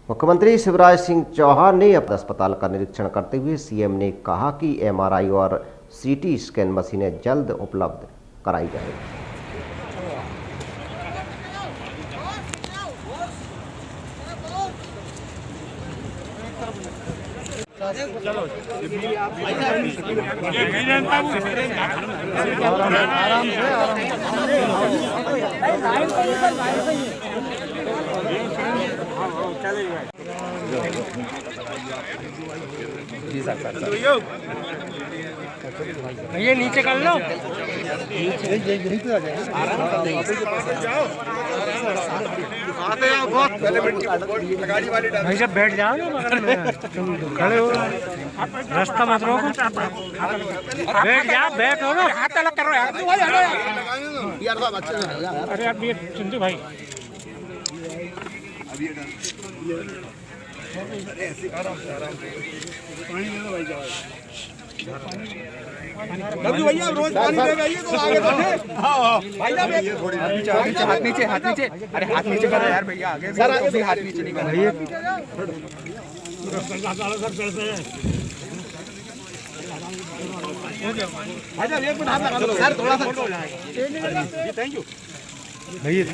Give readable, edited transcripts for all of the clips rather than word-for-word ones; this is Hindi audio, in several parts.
मुख्यमंत्री शिवराज सिंह चौहान ने अपने अस्पताल का निरीक्षण करते हुए सीएम ने कहा कि एमआरआई और सीटी स्कैन मशीनें जल्द उपलब्ध कराई जाएगी। ये नीचे कर लो। भाई जब बैठ जाओ खड़े हो, रास्ता मत रोको, बैठ जा, बैठो ना, हाथ अलग करो यार। अरे आप ये चिंटू भाई भैया रोज पानी दे आइए तो आगे बढ़े। भाई हाथ नीचे, हाथ नीचे, अरे हाथ नीचे करो यार भैया, आगे सर हाथ नीचे नहीं करो। एक मिनट हाथ लगा लो सर, थोड़ा सा। थैंक यू भैया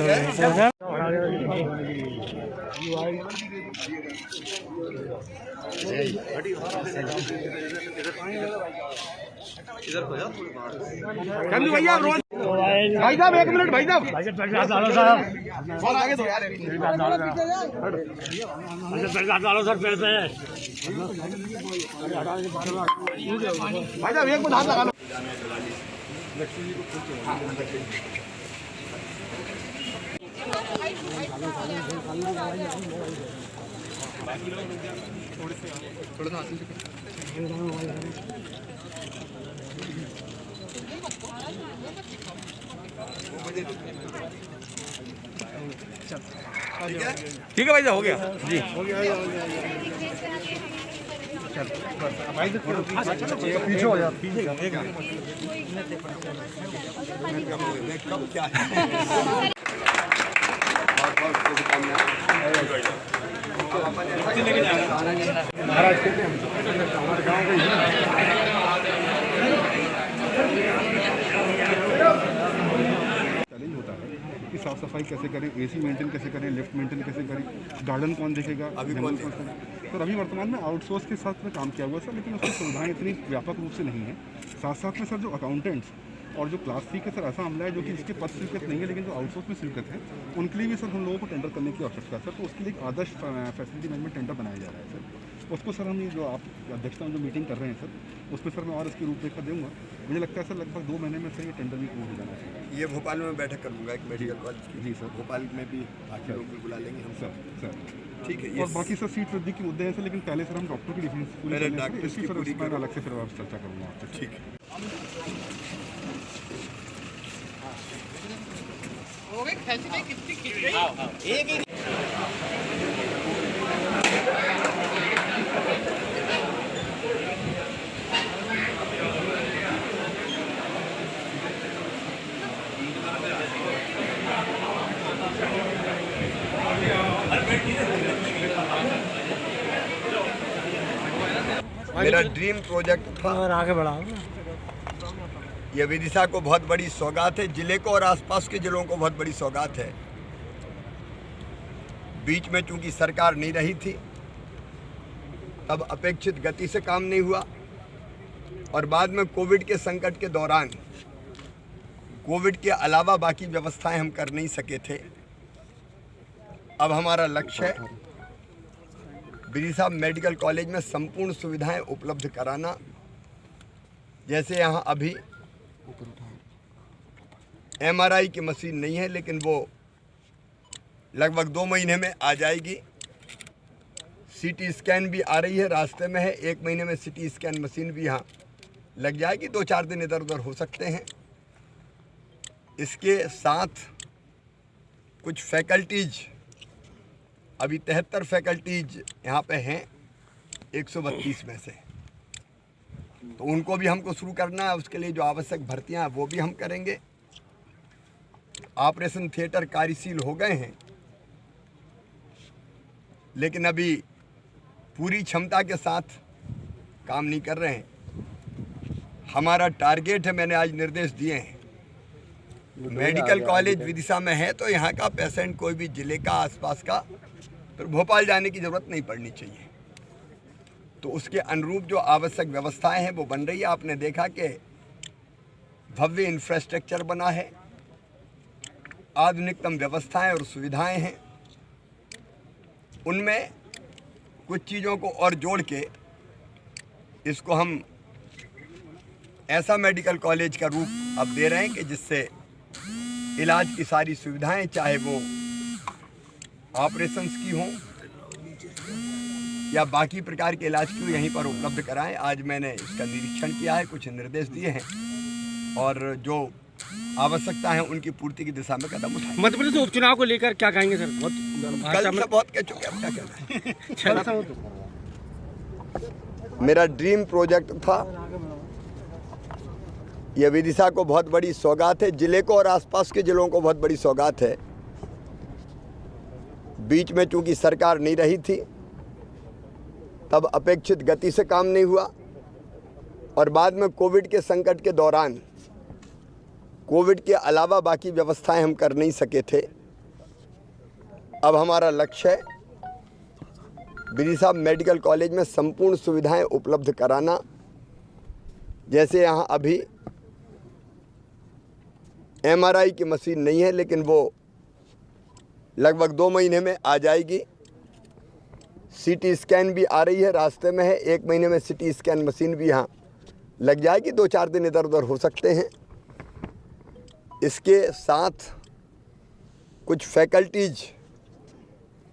चंदू भैया रोज भाई साहब, एक मिनट भाई साहब, और आगे दो यार। भाई साहब एक मिनट हाथ लगा लो। ठीक है भाई साहब, हो गया जी, हो गया। भाई पीछे हो जा, पीछे क्या है। हमारे गाँव चैलेंज होता है कि साफ सफाई कैसे करें, एसी मेंटेन कैसे करें, लिफ्ट मेंटेन कैसे करें, गार्डन कौन देखेगा, अभी कौन सर अभी वर्तमान में आउटसोर्स के साथ में काम किया हुआ सर, लेकिन उसकी सुविधाएं इतनी व्यापक रूप से नहीं है। साथ साथ में सर जो अकाउंटेंट्स और जो क्लास सी के सर ऐसा मामला है जो कि जिसके पद स्वीकृत नहीं है लेकिन जो आउटसोर्स में स्वीकृत है, उनके लिए भी सर हम लोगों को टेंडर करने की आवश्यकता है सर। तो उसके लिए एक आदर्श फैसिलिटी मैनेजमेंट टेंडर बनाया जा रहा है सर। उसको सर हम जो आप अध्यक्षता में जो मीटिंग कर रहे हैं सर, उसमें सर मैं और इसकी रूपरेखा दूंगा। मुझे लगता है सर लगभग 2 महीने में सर ये टेंडर भी पूर्ण हो जाना चाहिए। ये भोपाल में बैठक करूँगा एक मेडिकल कॉलेज की। जी सर, भोपाल में भी बाकी लोग भी बुला लेंगे हम सर। ठीक है। और बाकी सर सीट वृद्धि के मुद्दे हैं सर, लेकिन पहले सर हम डॉक्टर की डिफरेंस पूरी इसकी सर मैं अलग से फिर चर्चा करूँगा आपसे। ठीक है। मेरा ड्रीम प्रोजेक्ट था, और आगे बढ़ाओ ना। ये विदिशा को बहुत बड़ी सौगात है, जिले को और आसपास के जिलों को बहुत बड़ी सौगात है। बीच में चूंकि सरकार नहीं रही थी, तब अपेक्षित गति से काम नहीं हुआ, और बाद में कोविड के संकट के दौरान कोविड के अलावा बाकी व्यवस्थाएं हम कर नहीं सके थे। अब हमारा लक्ष्य है विदिशा मेडिकल कॉलेज में संपूर्ण सुविधाएं उपलब्ध कराना। जैसे यहाँ अभी एमआरआई की मशीन नहीं है, लेकिन वो लगभग 2 महीने में आ जाएगी। सीटी स्कैन भी आ रही है, रास्ते में है। 1 महीने में सीटी स्कैन मशीन भी यहाँ लग जाएगी। 2-4 दिन इधर उधर हो सकते हैं। इसके साथ कुछ फैकल्टीज, अभी 73 फैकल्टीज यहाँ पे हैं 132 में से, तो उनको भी हमको शुरू करना है। उसके लिए जो आवश्यक भर्तियां हैं वो भी हम करेंगे। ऑपरेशन थिएटर कार्यशील हो गए हैं, लेकिन अभी पूरी क्षमता के साथ काम नहीं कर रहे हैं। हमारा टारगेट है, मैंने आज निर्देश दिए हैं, मेडिकल कॉलेज विदिशा में है तो यहाँ का पेशेंट कोई भी जिले का आसपास का फिर भोपाल जाने की ज़रूरत नहीं पड़नी चाहिए। तो उसके अनुरूप जो आवश्यक व्यवस्थाएं हैं वो बन रही है। आपने देखा कि भव्य इंफ्रास्ट्रक्चर बना है, आधुनिकतम व्यवस्थाएं और सुविधाएं हैं। उनमें कुछ चीज़ों को और जोड़ के इसको हम ऐसा मेडिकल कॉलेज का रूप अब दे रहे हैं कि जिससे इलाज की सारी सुविधाएं, चाहे वो ऑपरेशंस की हों या बाकी प्रकार के इलाज की, यहीं पर उपलब्ध कराएं। आज मैंने इसका निरीक्षण किया है, कुछ निर्देश दिए हैं और जो आवश्यकता है उनकी पूर्ति की दिशा में कदम उठाएं। मध्य प्रदेश उपचुनाव को लेकर क्या कहेंगे सर? कल से बहुत कह चुके, अब क्या कहना है। मेरा ड्रीम प्रोजेक्ट था, यह विदिशा को बहुत बड़ी सौगात है, जिले को और आसपास के जिलों को बहुत बड़ी सौगात है। बीच में चूंकि सरकार नहीं रही थी तब अपेक्षित गति से काम नहीं हुआ और बाद में कोविड के संकट के दौरान कोविड के अलावा बाकी व्यवस्थाएं हम कर नहीं सके थे। अब हमारा लक्ष्य है विदिशा मेडिकल कॉलेज में संपूर्ण सुविधाएं उपलब्ध कराना। जैसे यहाँ अभी MRI की मशीन नहीं है, लेकिन वो लगभग 2 महीने में आ जाएगी। CT स्कैन भी आ रही है, रास्ते में है। 1 महीने में CT स्कैन मशीन भी यहाँ लग जाएगी। 2-4 दिन इधर उधर हो सकते हैं। इसके साथ कुछ फैकल्टीज,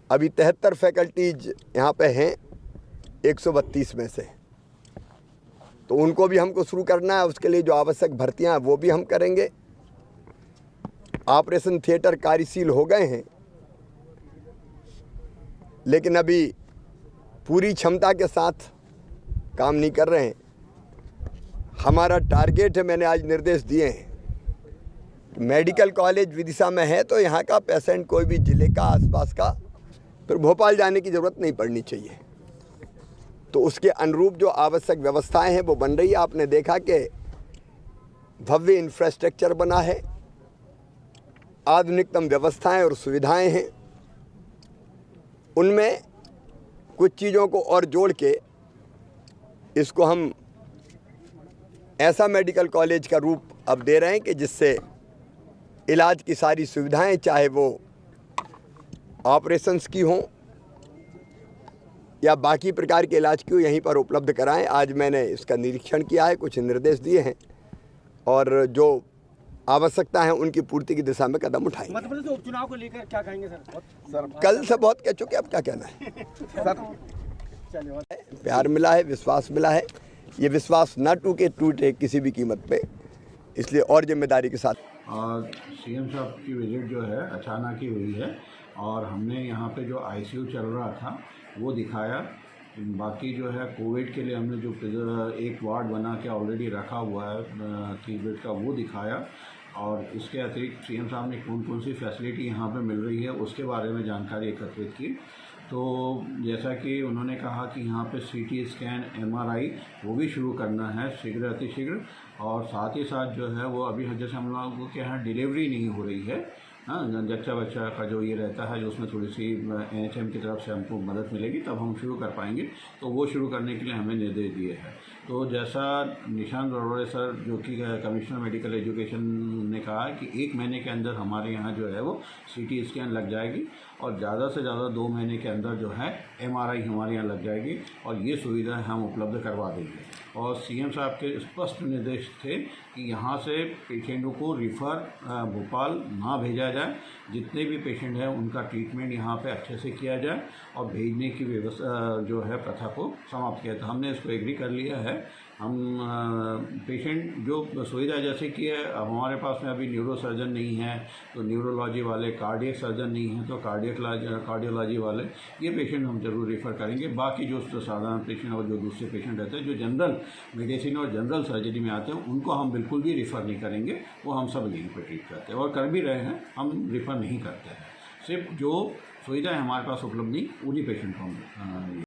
अभी 73 फैकल्टीज यहाँ पे हैं 132 में से, तो उनको भी हमको शुरू करना है। उसके लिए जो आवश्यक भर्तियाँ हैं वो भी हम करेंगे। ऑपरेशन थिएटर कार्यशील हो गए हैं, लेकिन अभी पूरी क्षमता के साथ काम नहीं कर रहे हैं। हमारा टारगेट है, मैंने आज निर्देश दिए हैं, मेडिकल कॉलेज विदिशा में है तो यहाँ का पेशेंट कोई भी जिले का आसपास का फिर भोपाल जाने की ज़रूरत नहीं पड़नी चाहिए। तो उसके अनुरूप जो आवश्यक व्यवस्थाएं हैं वो बन रही है। आपने देखा कि भव्य इंफ्रास्ट्रक्चर बना है, आधुनिकतम व्यवस्थाएं और सुविधाएं हैं। उनमें कुछ चीज़ों को और जोड़ के इसको हम ऐसा मेडिकल कॉलेज का रूप अब दे रहे हैं कि जिससे इलाज की सारी सुविधाएं, चाहे वो ऑपरेशंस की हों या बाकी प्रकार के इलाज की हो, यहीं पर उपलब्ध कराएं। आज मैंने इसका निरीक्षण किया है, कुछ निर्देश दिए हैं और जो आवश्यकता है उनकी पूर्ति की दिशा में कदम उठाएंगे। मध्य प्रदेश उपचुनाव को लेकर क्या कहेंगे सर? कल से बहुत कह चुके, अब क्या कहना है। प्यार मिला है, विश्वास मिला है। ये विश्वास ना टूटे किसी भी कीमत पे, इसलिए और जिम्मेदारी के साथ। CM साहब की विजिट जो है अचानक ही हुई है और हमने यहाँ पे जो ICU चल रहा था वो दिखाया। बाकी जो है कोविड के लिए हमने जो एक वार्ड बना के ऑलरेडी रखा हुआ है 3 बेड का, वो दिखाया। और इसके अतिरिक्त CM साहब ने कौन कौन सी फैसिलिटी यहाँ पे मिल रही है उसके बारे में जानकारी एकत्रित की। तो जैसा कि उन्होंने कहा कि यहाँ पे CT स्कैन, MRI वो भी शुरू करना है शीघ्र अतिशीघ्र। और साथ ही साथ जो है वो अभी जैसे हम लोगों के यहाँ डिलीवरी नहीं हो रही है, हाँ, जच्चा बच्चा का जो ये रहता है, जो उसमें थोड़ी सी NHM की तरफ से हमको मदद मिलेगी तब हम शुरू कर पाएंगे। तो वो शुरू करने के लिए हमें निर्देश दिए हैं। तो जैसा निशांत बरोड़े सर जो कि कमिश्नर मेडिकल एजुकेशन ने कहा कि 1 महीने के अंदर हमारे यहाँ जो है वो CT स्कैन लग जाएगी और ज़्यादा से ज़्यादा 2 महीने के अंदर जो है MRI हमारे यहाँ लग जाएगी और ये सुविधा हम उपलब्ध करवा देंगे। और CM साहब के स्पष्ट निर्देश थे कि यहाँ से पेशेंटों को रिफ़र भोपाल ना भेजा जाए। जितने भी पेशेंट हैं उनका ट्रीटमेंट यहाँ पे अच्छे से किया जाए और भेजने की व्यवस्था जो है प्रथा को समाप्त किया। तो हमने इसको एग्री कर लिया है। हम पेशेंट जो सुविधा जैसे कि है, हमारे पास में अभी न्यूरो सर्जन नहीं है तो न्यूरोलॉजी वाले, कार्डियक सर्जन नहीं है तो कार्डियोलॉजी वाले, ये पेशेंट हम जरूर रेफ़र करेंगे। बाकी जो साधारण पेशेंट और जो दूसरे पेशेंट रहते हैं जो जनरल मेडिसिन और जनरल सर्जरी में आते हैं उनको हम बिल्कुल भी रेफ़र नहीं करेंगे। वो हम सब यहीं पर ट्रीट करते हैं और कर भी रहे हैं, हम रेफ़र नहीं करते हैं। सिर्फ जो सुविधाएं हमारे पास उपलब्ध नहीं, उन्हीं पेशेंट को हम